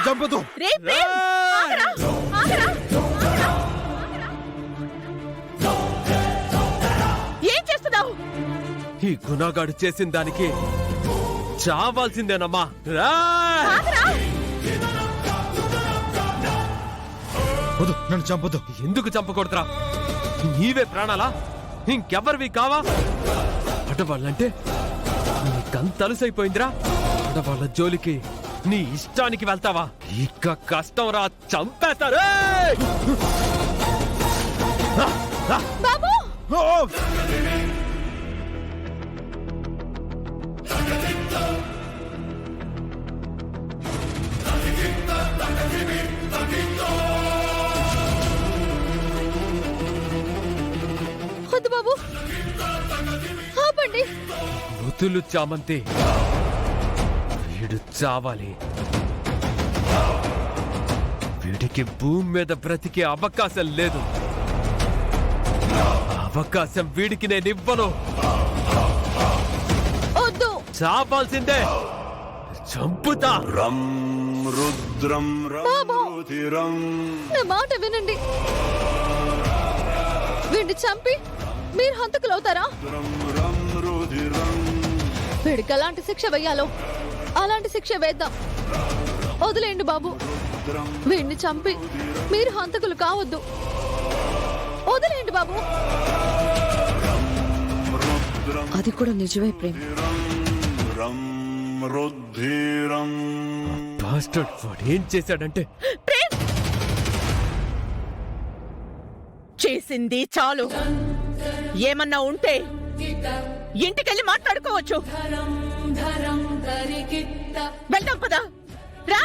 చంపదు. ఏం చేస్తున్నావు? ఈ గుణగాడు చేసిన దానికి చావాల్సిందేనమ్మా. నన్ను చంపదు. ఎందుకు చంపకూడదురా? నీవే ప్రాణాలా? ఇంకెవరివి కావా? ఆడవాళ్ళంటే నీకంత అలుసైపోయిందిరా. ఆడవాళ్ళ జోలికి నీ ఇష్టానికి వెళ్తావా? ఇక కష్టం రా, చంపేస్తారు. బాబు వద్దు బాబు, ఆపండి. వదులు చామంతి, వీడు చావాలి. వీడికి భూమి మీద బ్రతికే అవకాశం లేదు. అవకాశం వీడికి నేను ఇవ్వను. వద్దు, చావాల్సిందే. చంపుతా. బాబు నా మాట వినండి. వీడిని చంపి మీరు హంతకులు అవుతారా? వీడికి ఎలాంటి శిక్ష వెయ్యాలో అలాంటి శిక్ష వేద్దాం. వదిలేండి బాబు. వీడిని చంపి మీరు హంతకులు కావద్దు. వదిలేండి బాబు. అది కూడా నిజమే ప్రేమ్. బాస్టర్డ్ వాడు ఏం చేశాడంటే, ప్రేమ్ చేసింది చాలు. ఏమన్నా ఉంటే ఇంటికెళ్ళి మాట్లాడుకోవచ్చు. వెళ్దాం పదా. రా.